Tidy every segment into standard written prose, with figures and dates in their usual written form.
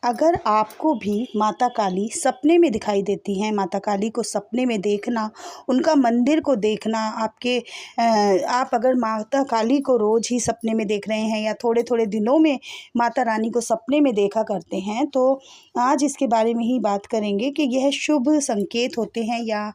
अगर आपको भी माता काली सपने में दिखाई देती हैं, माता काली को सपने में देखना, उनका मंदिर को देखना, आप अगर माता काली को रोज़ ही सपने में देख रहे हैं या थोड़े थोड़े दिनों में माता रानी को सपने में देखा करते हैं, तो आज इसके बारे में ही बात करेंगे कि यह शुभ संकेत होते हैं या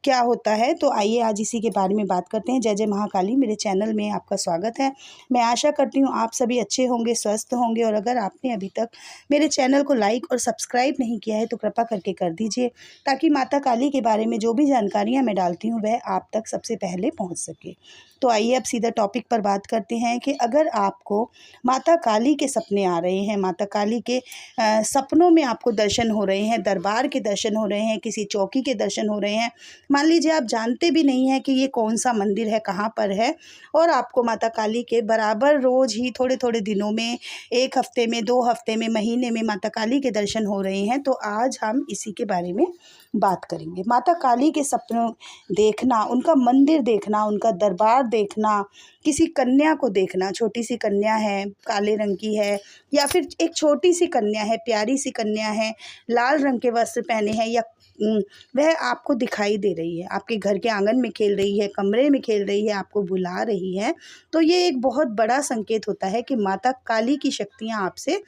क्या होता है। तो आइए आज इसी के बारे में बात करते हैं। जय जय महाकाली, मेरे चैनल में आपका स्वागत है। मैं आशा करती हूँ आप सभी अच्छे होंगे, स्वस्थ होंगे, और अगर आपने अभी तक मेरे चैनल को लाइक और सब्सक्राइब नहीं किया है तो कृपा करके कर दीजिए, ताकि माता काली के बारे में जो भी जानकारियाँ मैं डालती हूँ वह आप तक सबसे पहले पहुँच सके। तो आइए अब सीधा टॉपिक पर बात करते हैं कि अगर आपको माता काली के सपने आ रहे हैं, माता काली के सपनों में आपको दर्शन हो रहे हैं, दरबार के दर्शन हो रहे हैं, किसी चौकी के दर्शन हो रहे हैं, मान लीजिए आप जानते भी नहीं हैं कि ये कौन सा मंदिर है, कहाँ पर है, और आपको माता काली के बराबर रोज़ ही थोड़े थोड़े दिनों में, 1 हफ्ते में, 2 हफ्ते में, महीने में माता काली के दर्शन हो रहे हैं, तो आज हम इसी के बारे में बात करेंगे। माता काली के सपनों देखना, उनका मंदिर देखना, उनका दरबार देखना, किसी कन्या को देखना, छोटी सी कन्या है, काले रंग की है, या फिर एक छोटी सी कन्या है, प्यारी सी कन्या है, लाल रंग के वस्त्र पहने हैं, या वह आपको दिखाई दे रही है, आपके घर के आंगन में खेल रही है, कमरे में खेल रही है, आपको बुला रही है, तो ये एक बहुत बड़ा संकेत होता है कि माता काली की शक्तियाँ आपसे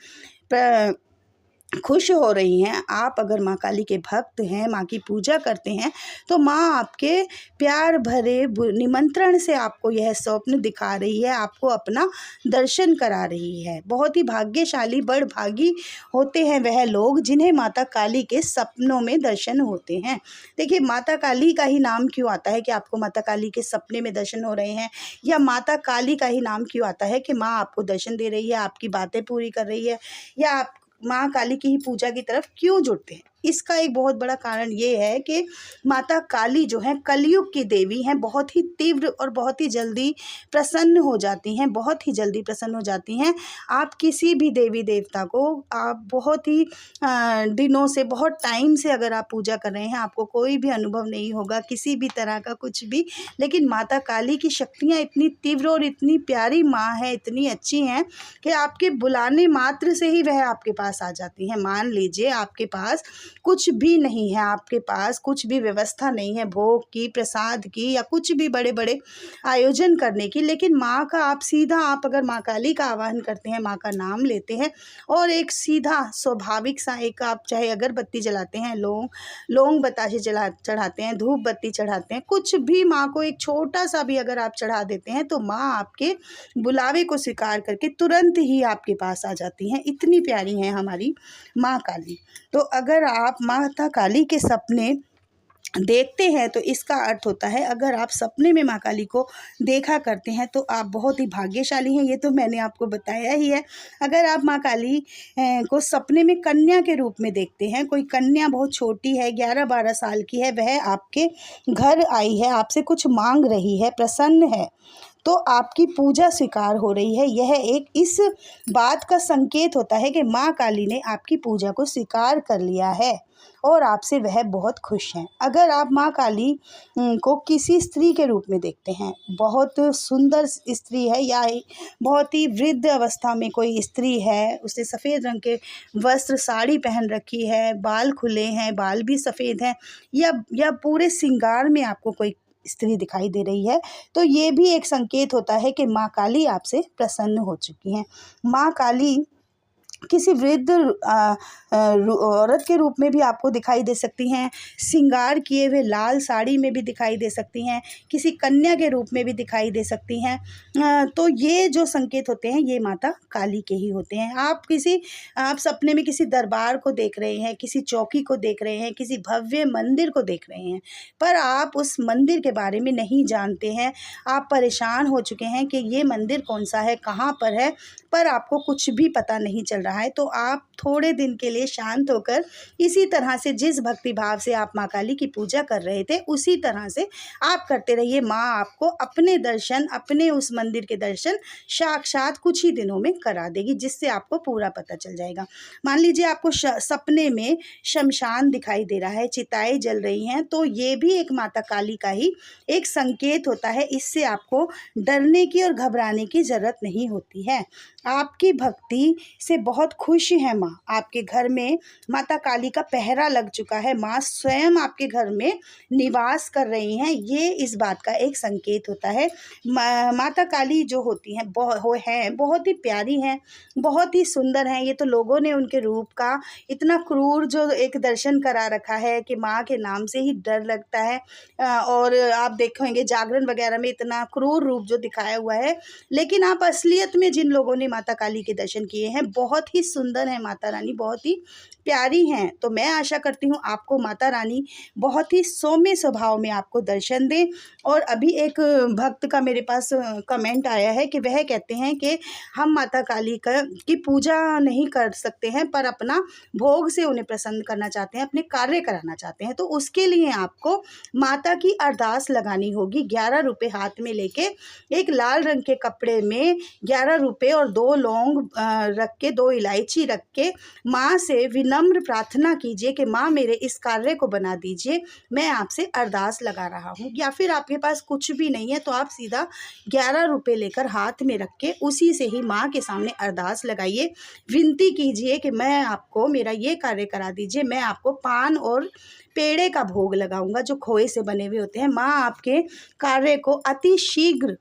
खुश हो रही हैं। आप अगर माँ काली के भक्त हैं, माँ की पूजा करते हैं, तो माँ आपके प्यार भरे निमंत्रण से आपको यह स्वप्न दिखा रही है, आपको अपना दर्शन करा रही है। बहुत ही भाग्यशाली, बड़भागी होते हैं वह लोग जिन्हें माता काली के सपनों में दर्शन होते हैं। देखिए, माता काली का ही नाम क्यों आता है कि आपको माता काली के सपने में दर्शन हो रहे हैं, या माता काली का ही नाम क्यों आता है कि माँ आपको दर्शन दे रही है, आपकी बातें पूरी कर रही है, या आप माँ काली की ही पूजा की तरफ क्यों जुड़ते हैं। इसका एक बहुत बड़ा कारण ये है कि माता काली जो है कलयुग की देवी हैं, बहुत ही तीव्र और बहुत ही जल्दी प्रसन्न हो जाती हैं, बहुत ही जल्दी प्रसन्न हो जाती हैं। आप किसी भी देवी देवता को आप बहुत ही दिनों से, बहुत टाइम से अगर आप पूजा कर रहे हैं, आपको कोई भी अनुभव नहीं होगा किसी भी तरह का कुछ भी, लेकिन माता काली की शक्तियाँ इतनी तीव्र और इतनी प्यारी माँ है, इतनी अच्छी हैं कि आपके बुलाने मात्र से ही वह आपके पास आ जाती हैं। मान लीजिए आपके पास कुछ भी नहीं है, आपके पास कुछ भी व्यवस्था नहीं है भोग की, प्रसाद की, या कुछ भी बड़े बड़े आयोजन करने की, लेकिन माँ का आप अगर माँ काली का आवाहन करते हैं, माँ का नाम लेते हैं, और एक सीधा स्वाभाविक सा एक आप चाहे अगरबत्ती जलाते हैं, लौंग बतासे चढ़ाते हैं, धूप बत्ती चढ़ाते हैं, कुछ भी माँ को एक छोटा सा भी अगर आप चढ़ा देते हैं, तो माँ आपके बुलावे को स्वीकार करके तुरंत ही आपके पास आ जाती हैं। इतनी प्यारी हैं हमारी माँ काली। तो अगर आप माता काली के सपने देखते हैं तो इसका अर्थ होता है, अगर आप सपने में माँ काली को देखा करते हैं तो आप बहुत ही भाग्यशाली हैं। ये तो मैंने आपको बताया ही है। अगर आप माँ काली को सपने में कन्या के रूप में देखते हैं, कोई कन्या बहुत छोटी है, 11-12 साल की है, वह आपके घर आई है, आपसे कुछ मांग रही है, प्रसन्न है, तो आपकी पूजा स्वीकार हो रही है, यह एक इस बात का संकेत होता है कि माँ काली ने आपकी पूजा को स्वीकार कर लिया है और आपसे वह बहुत खुश हैं। अगर आप माँ काली को किसी स्त्री के रूप में देखते हैं, बहुत सुंदर स्त्री है, या बहुत ही वृद्ध अवस्था में कोई स्त्री है, उसने सफ़ेद रंग के वस्त्र, साड़ी पहन रखी है, बाल खुले हैं, बाल भी सफ़ेद हैं, या पूरे श्रृंगार में आपको कोई स्त्री दिखाई दे रही है, तो ये भी एक संकेत होता है कि माँ काली आपसे प्रसन्न हो चुकी हैं। माँ काली किसी वृद्ध औरत के रूप में भी आपको दिखाई दे सकती हैं, श्रृंगार किए हुए लाल साड़ी में भी दिखाई दे सकती हैं, किसी कन्या के रूप में भी दिखाई दे सकती हैं। तो ये जो संकेत होते हैं ये माता काली के ही होते हैं। आप सपने में किसी दरबार को देख रहे हैं, किसी चौकी को देख रहे हैं, किसी भव्य मंदिर को देख रहे हैं, पर आप उस मंदिर के बारे में नहीं जानते हैं, आप परेशान हो चुके हैं कि ये मंदिर कौन सा है, कहाँ पर है, पर आपको कुछ भी पता नहीं चल रहा है, तो आप थोड़े दिन के लिए शांत होकर इसी तरह से, जिस भक्ति भाव से आप माँ काली की पूजा कर रहे थे उसी तरह से आप करते रहिए। माँ आपको अपने दर्शन, अपने उस मंदिर के दर्शन साक्षात कुछ ही दिनों में करा देगी, जिससे आपको पूरा पता चल जाएगा। मान लीजिए आपको सपने में शमशान दिखाई दे रहा है, चिताएं जल रही हैं, तो ये भी एक माता काली का ही एक संकेत होता है। इससे आपको डरने की और घबराने की ज़रूरत नहीं होती है। आपकी भक्ति से बहुत खुश है माँ। आपके घर में माता काली का पहरा लग चुका है, माँ स्वयं आपके घर में निवास कर रही हैं, ये इस बात का एक संकेत होता है। माता काली जो होती हैं बहुत ही प्यारी हैं, बहुत ही सुंदर हैं। ये तो लोगों ने उनके रूप का इतना क्रूर जो एक दर्शन करा रखा है कि माँ के नाम से ही डर लगता है। और आप देखेंगे जागरण वगैरह में इतना क्रूर रूप जो दिखाया हुआ है, लेकिन आप असलियत में जिन लोगों ने माता काली के दर्शन किए हैं बहुत ही सुंदर है माता रानी, बहुत ही प्यारी हैं। तो मैं आशा करती हूँ आपको माता रानी बहुत ही सौम्य स्वभाव में आपको दर्शन दें। और अभी एक भक्त का मेरे पास कमेंट आया है कि वह कहते हैं कि हम माता काली की पूजा नहीं कर सकते हैं, पर अपना भोग से उन्हें प्रसन्न करना चाहते हैं, अपने कार्य कराना चाहते हैं। तो उसके लिए आपको माता की अरदास लगानी होगी। 11 रुपये हाथ में लेके एक लाल रंग के कपड़े में 11 रुपये और 2 लौंग रख के, 2 इलायची रख के माँ से विनम्र प्रार्थना कीजिए कि माँ मेरे इस कार्य को बना दीजिए, मैं आपसे अरदास लगा रहा हूँ। या फिर आपके पास कुछ भी नहीं है तो आप सीधा 11 रुपये लेकर हाथ में रख के उसी से ही माँ के सामने अरदास लगाइए, विनती कीजिए कि मैं आपको मेरा ये कार्य करा दीजिए, मैं आपको पान और पेड़े का भोग लगाऊंगा जो खोए से बने हुए होते हैं। माँ आपके कार्य को अति शीघ्र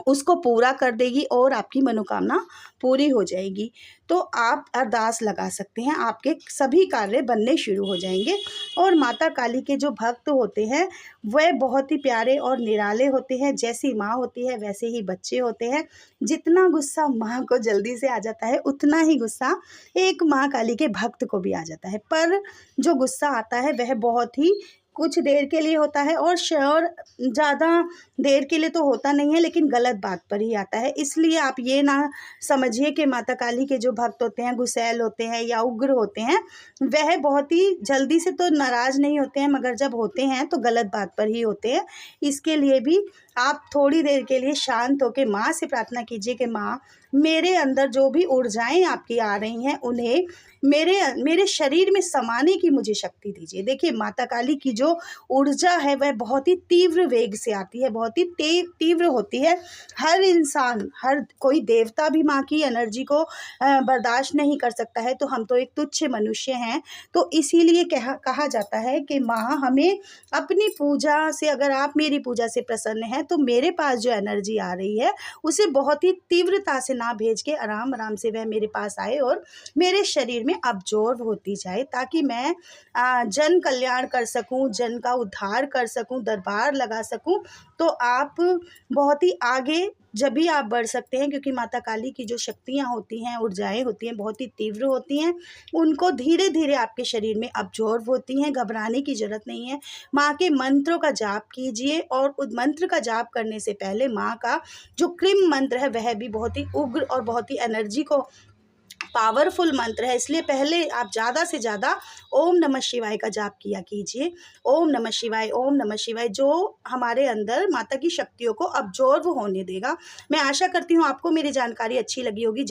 उसको पूरा कर देगी और आपकी मनोकामना पूरी हो जाएगी। तो आप अरदास लगा सकते हैं, आपके सभी कार्य बनने शुरू हो जाएंगे। और माता काली के जो भक्त होते हैं वह बहुत ही प्यारे और निराले होते हैं। जैसी माँ होती है वैसे ही बच्चे होते हैं। जितना गुस्सा माँ को जल्दी से आ जाता है उतना ही गुस्सा एक माँ काली के भक्त को भी आ जाता है। पर जो गुस्सा आता है वह बहुत ही कुछ देर के लिए होता है और ज़्यादा देर के लिए तो होता नहीं है, लेकिन गलत बात पर ही आता है। इसलिए आप ये ना समझिए कि माता काली के जो भक्त होते हैं गुस्सैल होते हैं या उग्र होते हैं, वह बहुत ही जल्दी से तो नाराज़ नहीं होते हैं, मगर जब होते हैं तो गलत बात पर ही होते हैं। इसके लिए भी आप थोड़ी देर के लिए शांत होकर माँ से प्रार्थना कीजिए कि माँ मेरे अंदर जो भी ऊर्जाएं आपकी आ रही हैं उन्हें मेरे शरीर में समाने की मुझे शक्ति दीजिए। देखिए माता काली की जो ऊर्जा है वह बहुत ही तीव्र वेग से आती है, बहुत ही तीव्र होती है। हर इंसान, हर कोई देवता भी माँ की एनर्जी को बर्दाश्त नहीं कर सकता है, तो हम तो एक तुच्छ मनुष्य हैं। तो इसीलिए कहा जाता है कि माँ हमें अपनी पूजा से, अगर आप मेरी पूजा से प्रसन्न हैं तो मेरे पास जो एनर्जी आ रही है उसे बहुत ही तीव्रता से ना भेज के आराम आराम से वह मेरे पास आए और मेरे शरीर में अब्जॉर्ब होती जाए, ताकि मैं जन कल्याण कर सकूं, जन का उद्धार कर सकूं, दरबार लगा सकूं। तो आप बहुत ही आगे जब भी आप बढ़ सकते हैं, क्योंकि माता काली की जो शक्तियाँ होती हैं, ऊर्जाएं होती हैं, बहुत ही तीव्र होती हैं। उनको धीरे धीरे आपके शरीर में अब्जॉर्ब होती हैं, घबराने की ज़रूरत नहीं है। माँ के मंत्रों का जाप कीजिए और उस मंत्र का जाप करने से पहले माँ का जो क्रीम मंत्र है वह भी बहुत ही उग्र और बहुत ही एनर्जी को पावरफुल मंत्र है, इसलिए पहले आप ज़्यादा से ज़्यादा ओम नमः शिवाय का जाप किया कीजिए। ओम नमः शिवाय, ओम नमः शिवाय, जो हमारे अंदर माता की शक्तियों को अब्जॉर्व होने देगा। मैं आशा करती हूँ आपको मेरी जानकारी अच्छी लगी होगी।